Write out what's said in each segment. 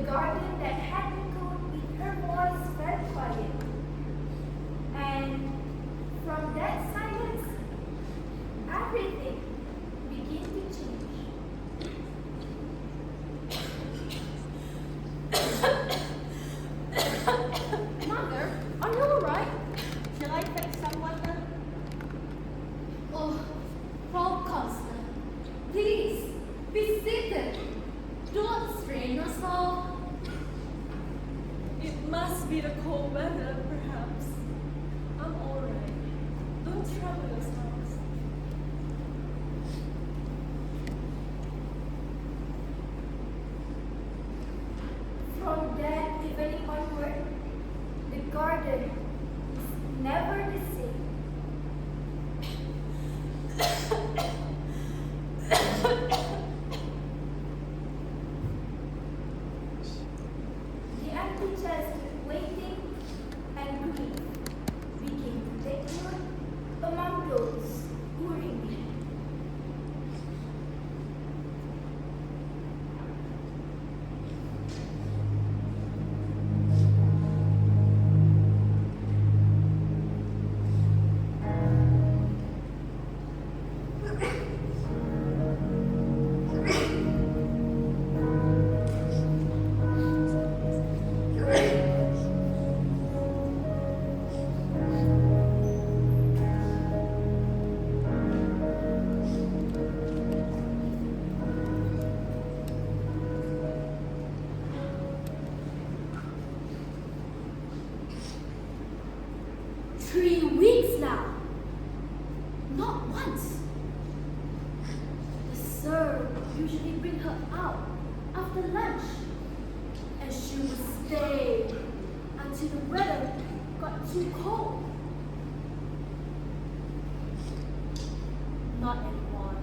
garden that had echoed with her voice fell quiet. And from that silence, everything began to change. Mother, are you alright? Shall I fetch some water? Oh, Frau Costa, please be seated. Don't strain yourself. It must be the cold weather, perhaps. I'm alright. Don't trouble yourselves. From that evening onward, the garden is never the same. The empty chest waiting and grief began to take root among those who remained. Weeks now. Not once. The sir usually bring her out after lunch, and she would stay until the weather got too cold. Not anymore.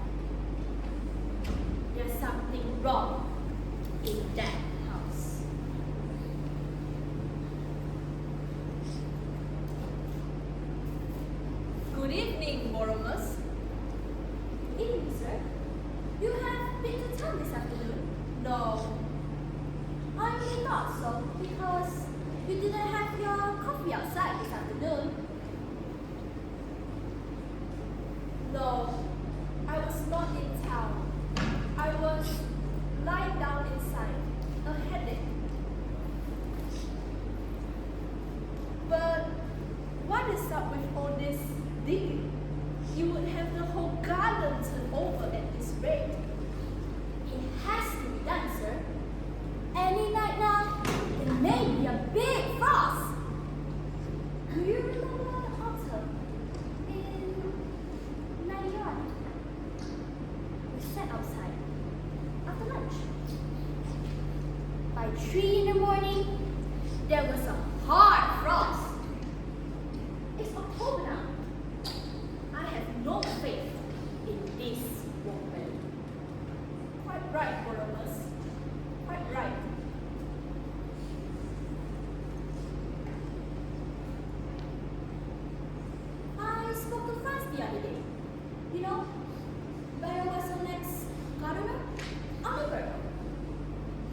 There's something wrong in that house. Good evening, Borromus. Good evening, sir. You have been to town this afternoon? No, I really thought so, because you didn't have your coffee outside this afternoon. no, I was not in town. I was lying down inside, a headache. But what is up with all this digging? You would have the whole garden turned over at this rate. It has to be done, sir. Any night now, there may be a big frost. Do you remember autumn in 91? We sat outside after lunch. By 3 in the morning, there was a hard frost. It's October now. I have no faith in this woman. Quite right, Borromus. Quite right. I spoke to Franz the other day. You know, where was the next gardener? Oliver.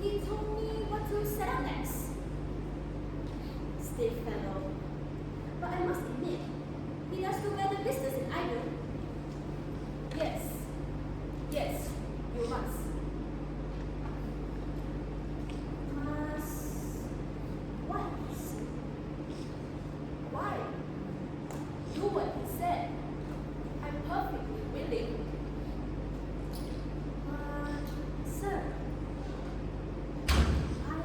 He told me what to set up next. Stiff fellow. But I must admit, he does do better business than I do. Yes. Yes, you must. Must what? Why? Do what he said. I'm perfectly willing. Sir, I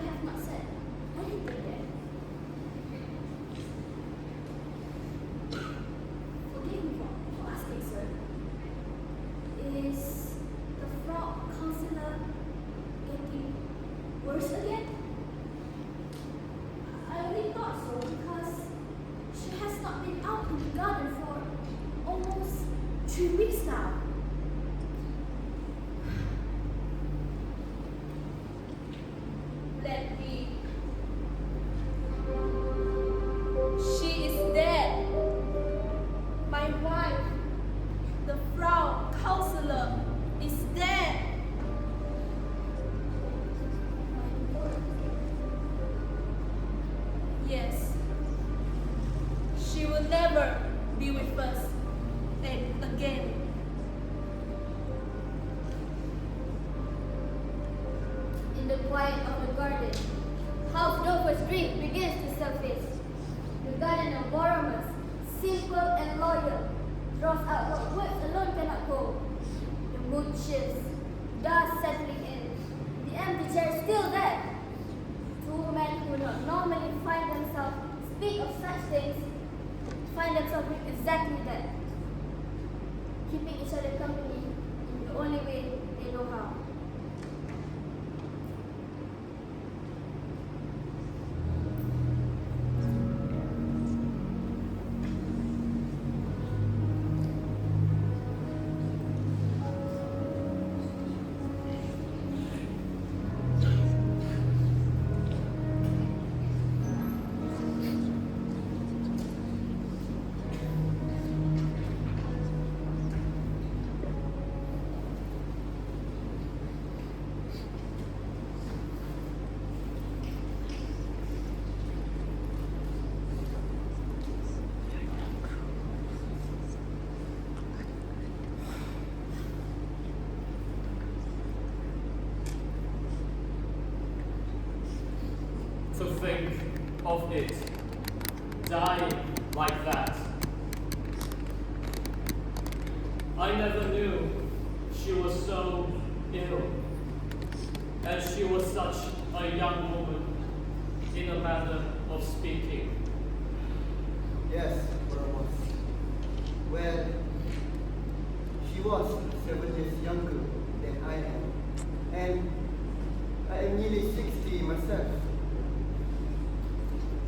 have not said anything yet. Forgive me for asking, sir. Is the frog counselor getting worse again? I only thought so because she has not been out in the garden for almost 3 weeks now. Let me. She is dead. My wife, the Frau Counselor, is dead. My word. never be with us again. In the quiet of the garden, House Dover's dream begins to surface. The garden of Borromus, simple and loyal, draws out what words alone cannot hold. The mood shifts, dust settling in, the empty chair still there. Two men who not normally find themselves speak of such things, find themselves doing exactly that, keeping each other company in the only way they know how. To think of it dying like that. I never knew she was so ill, and she was such a young woman in a manner of speaking. Yes, Ramos. Well, she was 7 years younger than I am, and I am nearly 60 myself.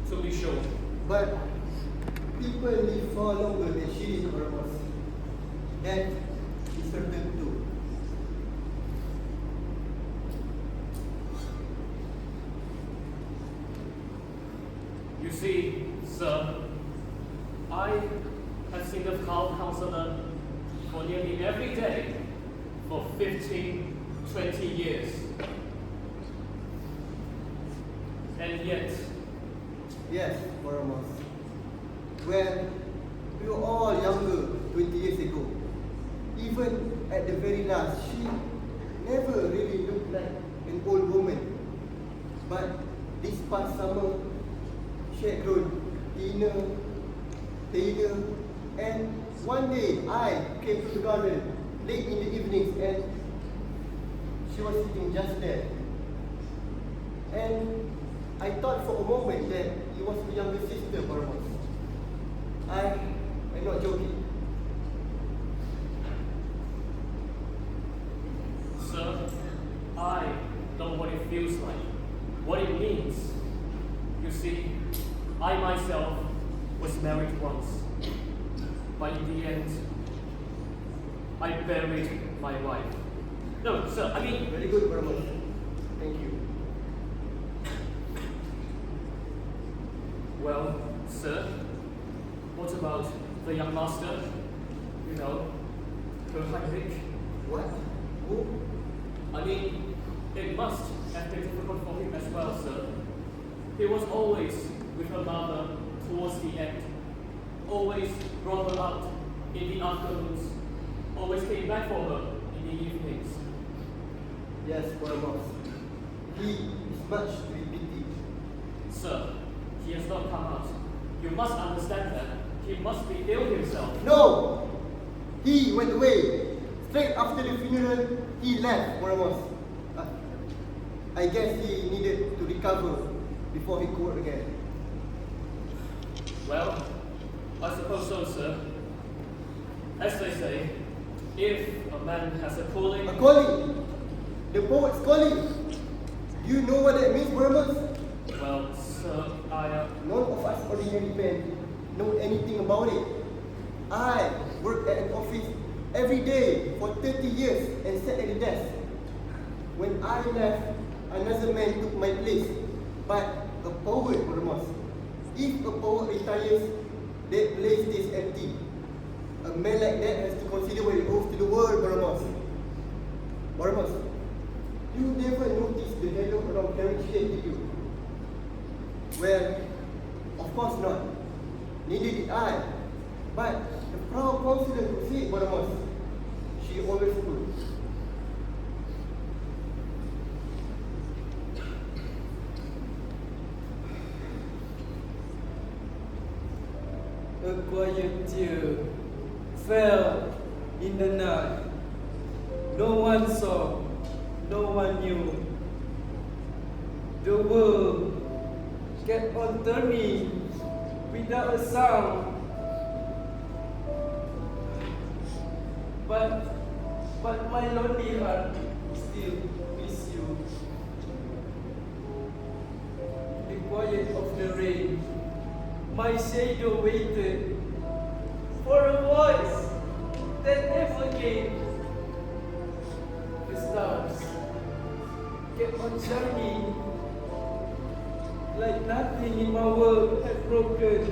To be sure. But people live far longer than she did, Ramos. That is certain too. You see, sir, I have seen the counselor for nearly every day for 15, 20 years. And yet, Yes, Ramos. Well, we were all younger 20 years ago. Even at the very last, she never really looked like an old woman. But this past summer, she had grown thinner, and one day I came to the garden late in the evenings and she was sitting just there. And I thought for a moment that it was my younger sister, Barros. I'm not joking. sir, I know what it feels like, what it means. You see, I myself was married once, but in the end, I buried my wife. No, sir, I mean, Very good, Barros. Thank you. well, sir, what about the young master? You know, Heinrich? What? Who? I mean, it must have been difficult for him as well, sir. He was always with her mother towards the end, always brought her out in the afternoons, always came back for her in the evenings. Yes, Barros. He is much to be pitied. Sir, he has not come out. You must understand that. He must be ill himself. No! He went away. Straight after the funeral, he left, Barros. I guess he needed to recover before he could work again. Well, I suppose so, sir. As they say, if a man has a calling... A calling! The poet's calling! Do you know what that means, Barros? Well, sir, None of us ordinary men know anything about it. I worked at an office every day for 30 years and sat at the desk. When I left, another man took my place. But a poet, Ramos. If a poet retires, that place stays empty. A man like that has to consider what he owes to the world, Ramos. Ramos, you never noticed the dialogue around Clarence Shea, did you? Well, of course not. Neither did I. But the proud counselor could see it, Baramos. She always could. A quiet tear fell in the night. No one saw, no one knew. The world kept on turning without a sound. But my lonely heart still miss you. In the quiet of the rain, my shadow waited for a voice that never came. The stars kept on shining like nothing in my world had broken.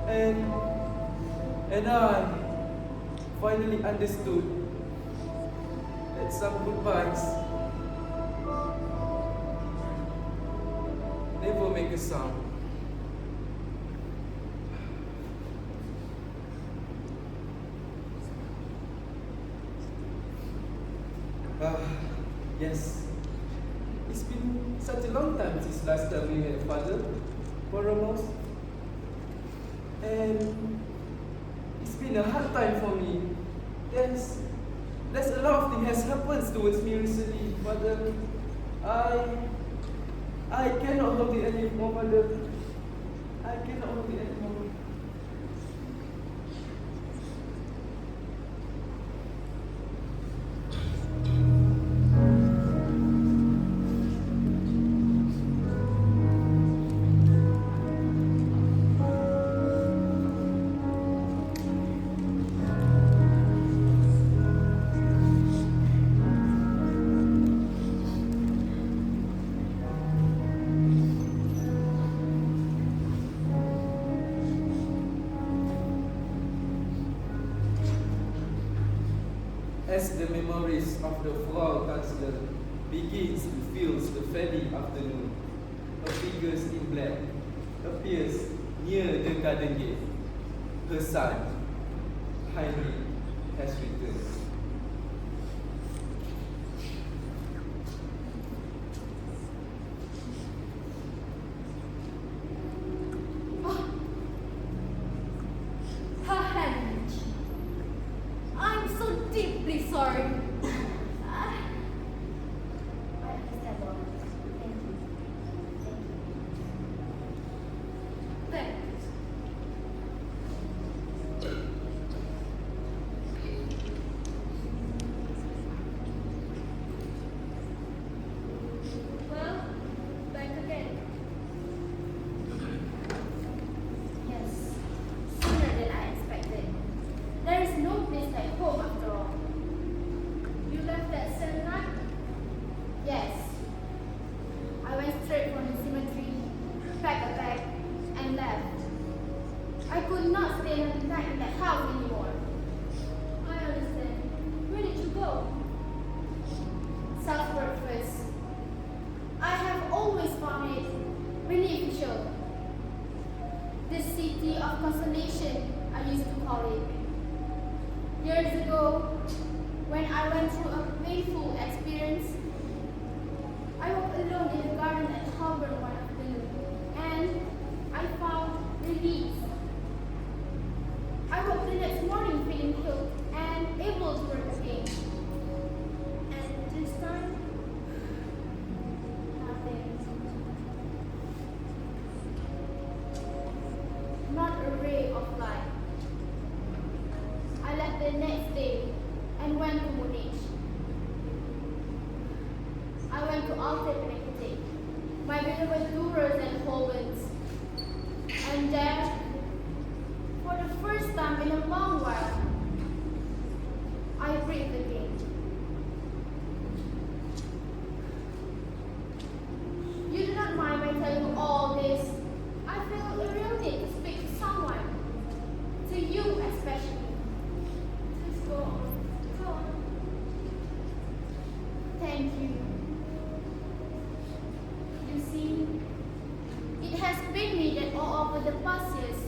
And I finally understood that some goodbyes never make a sound. Yes. It's been such a long time since last time we met Father, Baramos. And it's been a hard time for me. There's a lot of things has happened towards me recently, Father. I cannot hold it anymore, Father. I cannot hold it anymore. As the memories of the Frau Chancellor begins to fill the fairy afternoon, a figure in black appears near the garden gate. Her son, Heinrich, has returned. I'm so deeply sorry. I understand, Lord. Thank you. Thank you. Well, back again. Yes, sooner than I expected. There is no place like home after all. You left that same night? Yes. I went straight from the cemetery, packed a bag, and left. I could not stay another night in that house anymore. I understand. Where did you go? Southward first. I have always found it beneficial. The city of consolation, I used to call it. Years ago, when I went through a painful experience, I walked alone in the garden at Harvard one afternoon, and I found relief. I woke the next morning feeling healed and able to work again. And this time? Nothing. Not a ray of light. I left the next day and went to Munich. I went to Alte Benedicte, my beloved Durers and Hollands. And there, for the first time in a long while, I breathed again. You do not mind my telling you all this. I feel a real need to speak to someone. To you especially. Please go on. Go on. Thank you. You see, it has been me that all over the past years,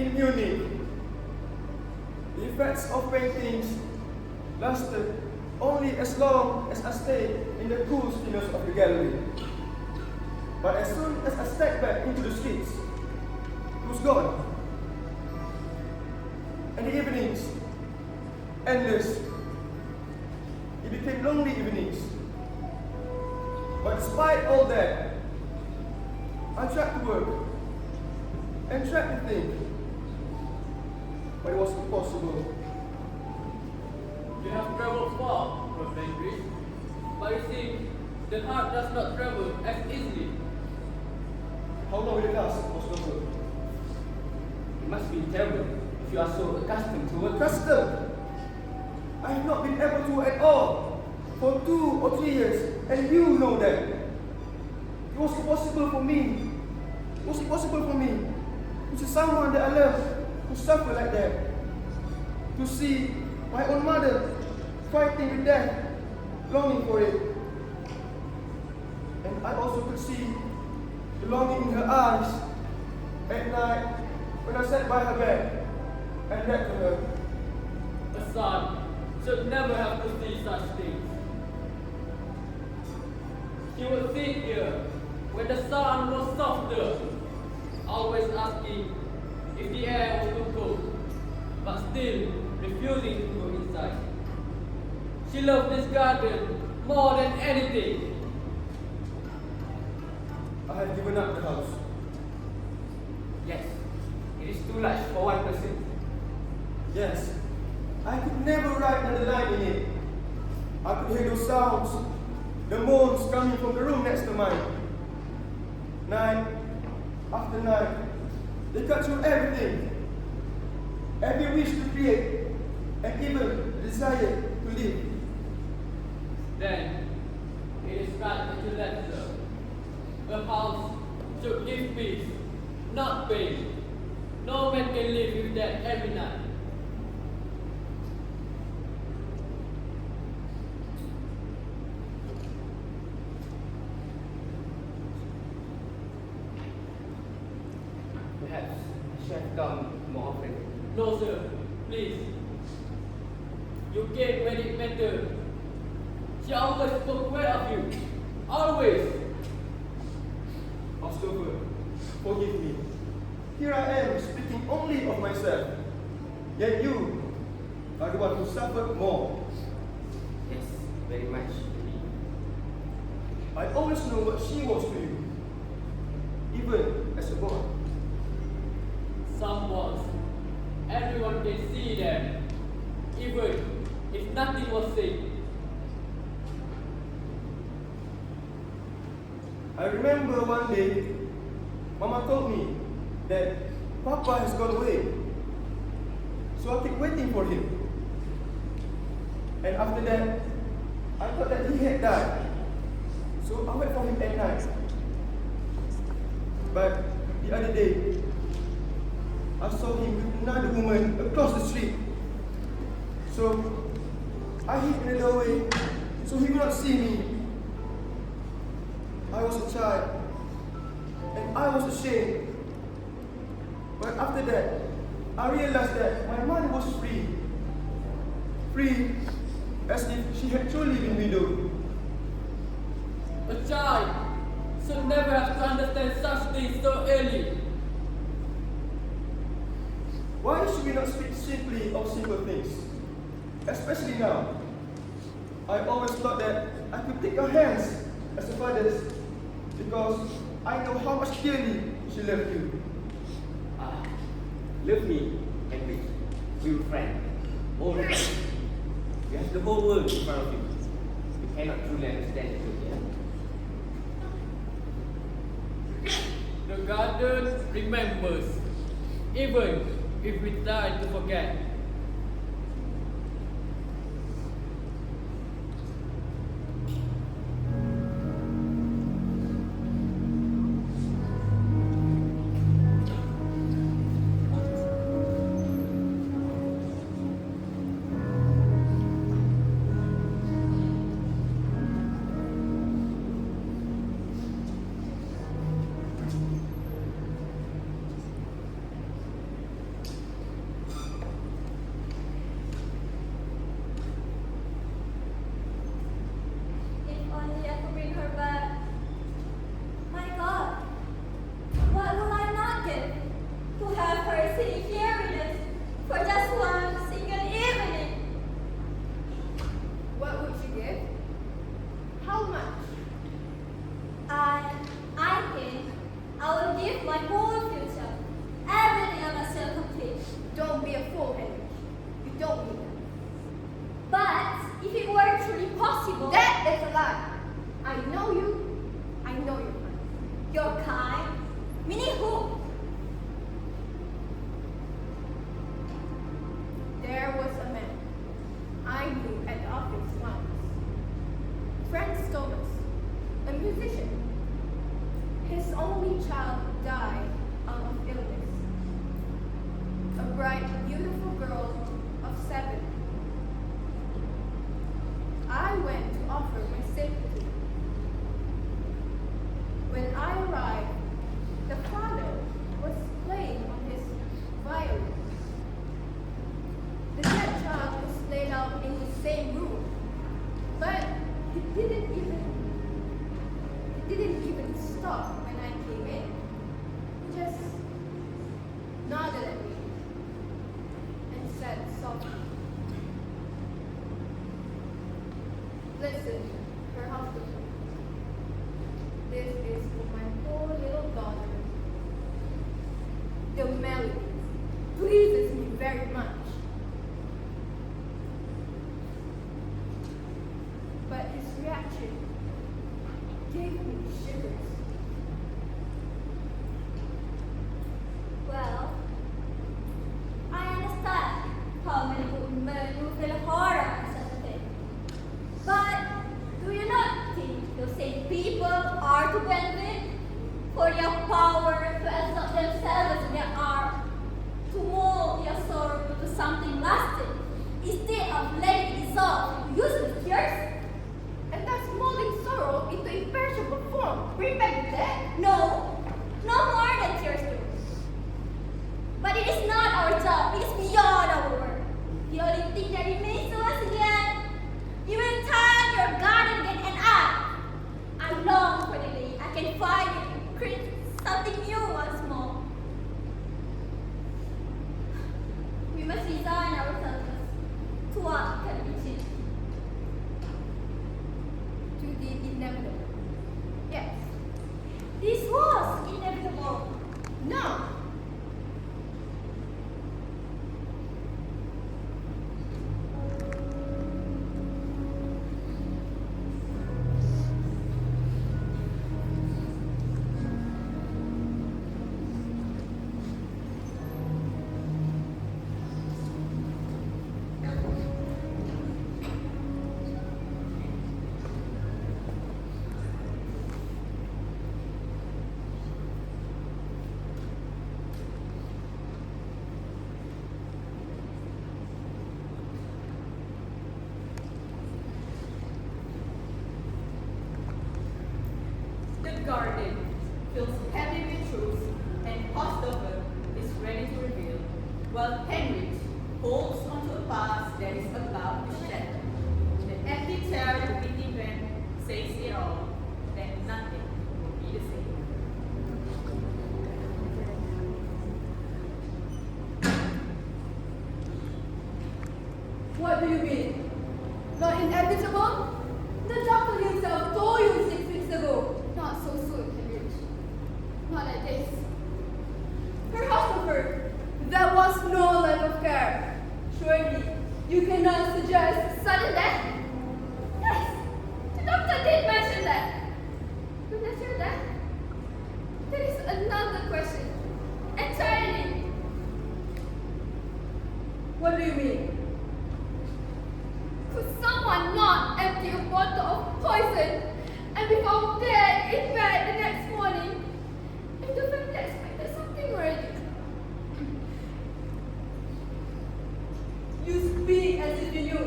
been unique. The effects of paintings lasted only as long as I stayed in the cool stillness of the gallery. But as soon as I stepped back into the streets, it was gone. And the evenings, endless. It became lonely evenings. But despite all that, I tried to work and tried to think, but it was impossible. You have traveled far, Prophet Chris, but you see, the heart does not travel as easily. How long will it last, Mustafa? It must be terrible if you are so accustomed to work. Accustomed? I have not been able to work at all for 2 or 3 years, and you know that. It was impossible for me. It was impossible for me to see someone that I love to suffer like that. To see my own mother fighting with death, longing for it. And I also could see the longing in her eyes at night when I sat by her bed and read to her. A son should never have to see such things. She would sit here when the sun was softer, always asking if the air was too cold, but still refusing to go inside. She loved this garden more than anything. I had given up the house. Yes, it is too large for one person. Yes, I could never write another line in it. I could hear those sounds, the moans coming from the room next to mine. Night after night, they cut through everything. Every wish to create, and even the desire to live. Then it is right that you left her. A house should give peace, not pain. No man can live with that every night. Perhaps I should have come more often. No, sir. Please. You came when it mattered. She always spoke well of you. Always. Mustafa, forgive me. Here I am speaking only of myself. Yet you are the one who suffered more. Yes, very much. I always know what she was to you, even as a boy. Some walls, everyone can see them, even if nothing was said. I remember one day, Mama told me that Papa has gone away. So I kept waiting for him. And after that, I thought that he had died. So I wait for him at night. But the other day, I saw him with another woman across the street. So I hid in the doorway so he would not see me. I was a child, and I was ashamed. But after that, I realized that my mother was free. Free as if she had truly been widowed. A child should never have to understand such things so early. Why should we not speak simply of simple things? Especially now. I always thought that I could take her hands as a father's because I know how much dearly she loved you. Ah, love me, Henry. We were friends. Old friends. You have the whole world in front of you. You cannot truly understand it yet. The garden remembers, even if we try to forget. my whole future. Everything I must still complete. Don't be a fool, Henry. You don't need that. But if it were truly possible, That is a lie. I know you. I know your kind. your kind, meaning who? There was a man I knew at the office once. Frank Thomas, a musician. His only child died out of illness. A bright, beautiful girl of 7. I went to offer my sympathy. When I arrived, the father was playing on his violin. The dead child was laid out in the same room, but he didn't even stop when I came in. He just nodded at me and said softly, "Listen, her husband. This is for my poor little daughter. The melody pleases me very much." But his reaction gave me shivers. Well, I understand how many women will feel horror at such a thing. But do you not think those same people are to benefit for their power to exalt themselves in their art, to mold their sorrow into something lasting, instead of letting it dissolve into useless tears? And thus molding sorrow into imperishable form. Bring back the dead? No, no more than tears do. But it is not our job, it is beyond our work. The only thing that remains to us again, you will turn your garden again, and I long for the day I can find you and create something new once more. We must resign ourselves to what can be changed. To the inevitable. Yes. This was inevitable. No. The garden feels heavy with truth, and Christopher is ready to reveal, while Henry holds onto a past that is about to shatter. The empty chair of the witty event says it all, that nothing will be the same. What do you mean? Not inevitable? The doctor himself told you 6 weeks ago. Not so soon, Henry. Not like this. Christopher, there was no lack of care. Surely, you cannot suggest sudden death? Yes, the doctor did mention that. But after that, there is another question. Entirely. What do you mean? Could someone not empty a bottle of poison and be found dead in bed the next morning if the family expected something already? You speak as if you knew.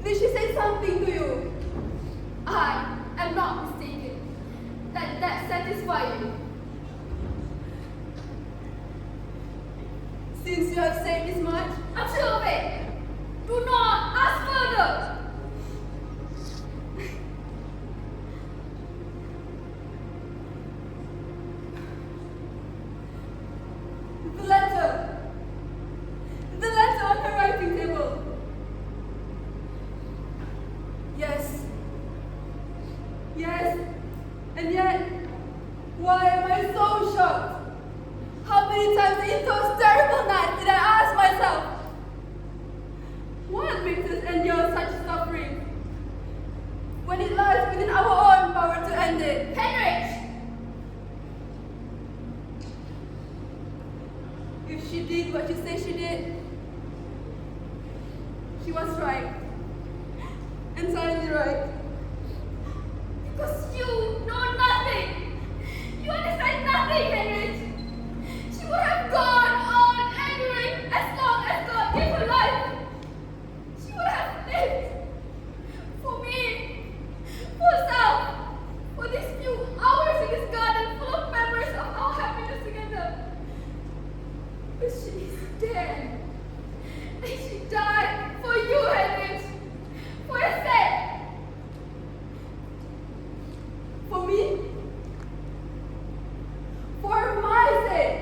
Did she say something to you? I am not mistaken. That satisfies you. Since you have said this much, I'm sure of it. Do not ask further. The letter. The letter on her writing table. Yes. Yes. And yet, Why am I so shocked? How many times in those terrible nights did I ask myself, what makes us endure such suffering when it lies within our own power to end it? Henrik! If she did what you say she did, she was right. Entirely right. Because you know nothing. You understand nothing, Henrik. She would have gone on enduring as long as God gave her life. She would have lived for me, for herself, for these few hours in this garden full of memories of our happiness together. But she is dead. And she died for you, Henrik. For your sake. For me? For my sake?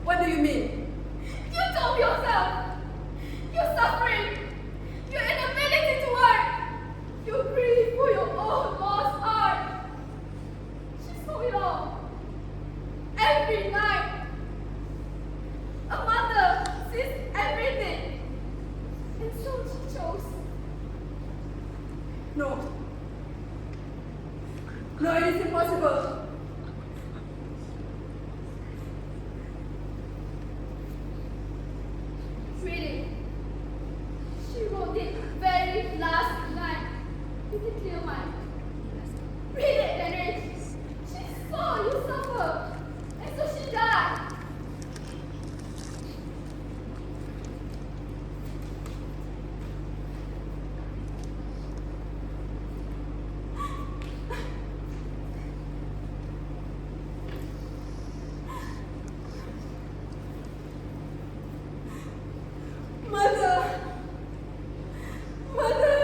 What do you mean? You told yourself. You're suffering. Your inability to work. You grieve for your own lost art. She saw it all. Every night. A mother sees everything. And so she chose. No. No, it is impossible. Read it. She wrote it very last night with a clear mind. Read it, Henrik. She saw you suffer, and so she died. Mother! Mother!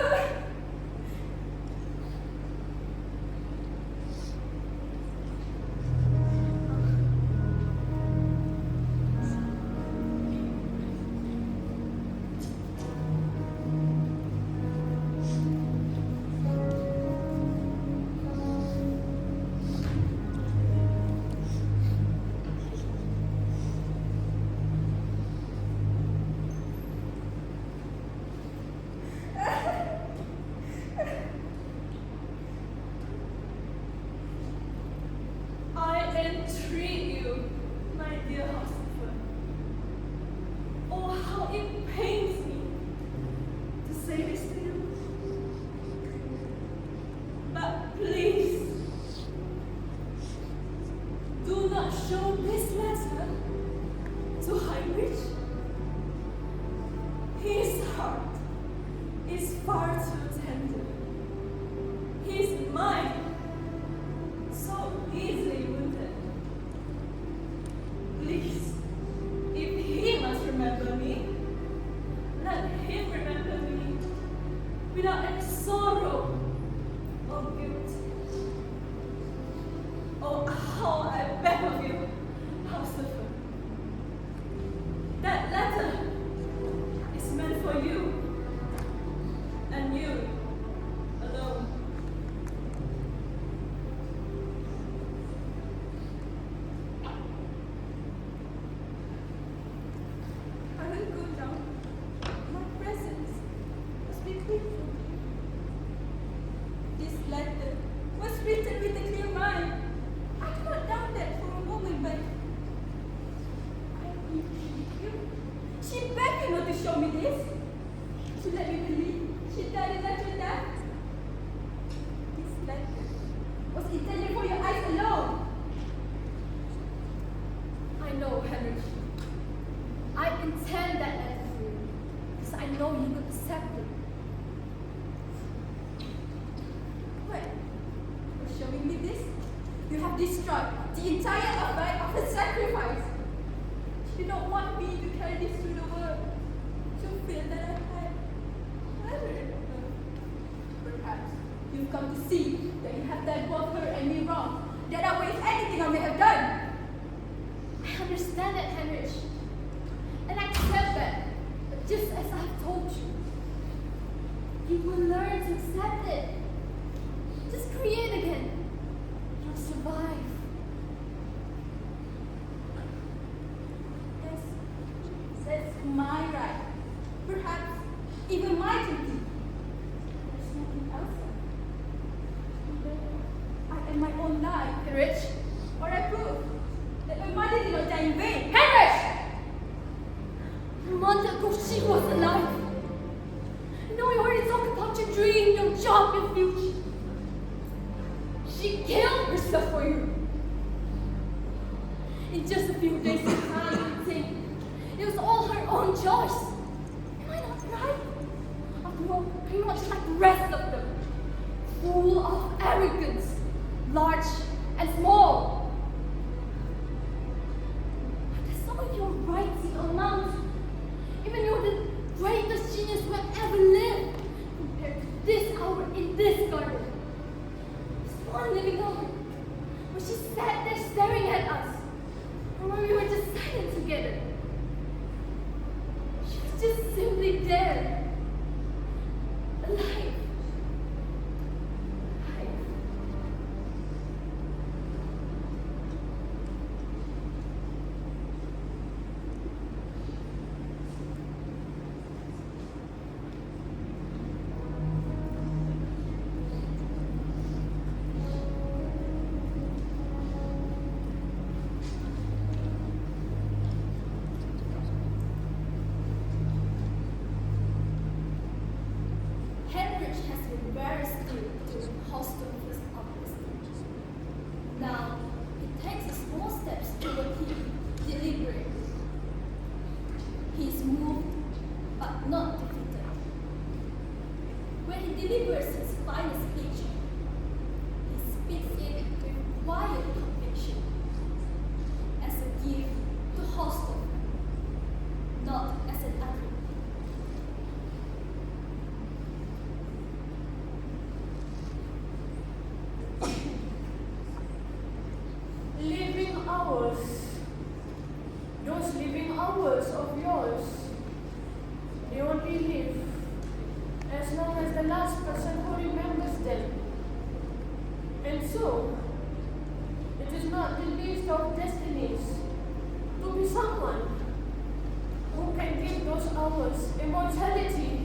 I entreat you, my dear housekeeper. Oh, how it pains me to say this to you. But please, do not show this letter to Heinrich. His heart is far too tender. His mind so easily wounded. Please, if he must remember me, let him remember me without any sorrow or guilt. Oh, how I beg of you, Housekeeper. That letter is meant for you, and you alone. I will go down. My presence must be clear for you. This letter was written with a clear mind. I do not doubt that for a moment, but I entreat you. She begged you not to show me this. She let me believe she died in natural death. This letter was intended for your eyes alone. I know, Henrik. I intend that letter for you, because I know you will accept it. What? For showing me this? You have destroyed the entire affair of her sacrifice. She did not want me to carry this through the world. To feel that I had pleasure in her. Perhaps you've come to see that you have done both her and me wrong. That outweighs anything I may have done. I understand that, Henrik. And I accept that. But just as I've told you, you will learn to accept it. Just create again. You'll survive. don't lie, Heinrich, or I prove that my mother did not die in vain. Heinrich! A month ago she was alive. Now we already talk about your dream, your job, your future. She killed herself for you. In just a few days of time, you think it was all her own choice. Am I not right? After all, I'm not just like the rest of them. Full of arrogance, large and small. But I saw your writing amount. Even you're the greatest genius who have ever lived. Compared to this hour in this garden. This one living hour. Where she sat there staring at us. Or where we were just silent together. She was just simply there. Alive. Alive. Henrich has been very still to hostel his office. Now, he takes small steps toward him, deliberate. He is moved, but not defeated. When he delivers his final speech, he speaks it with quiet conviction, as a gift to hostel, not as an agreement. Living hours. Those living hours of yours, they only live as long as the last person who remembers them. And so, it is not the least of destinies to be someone who can give those hours immortality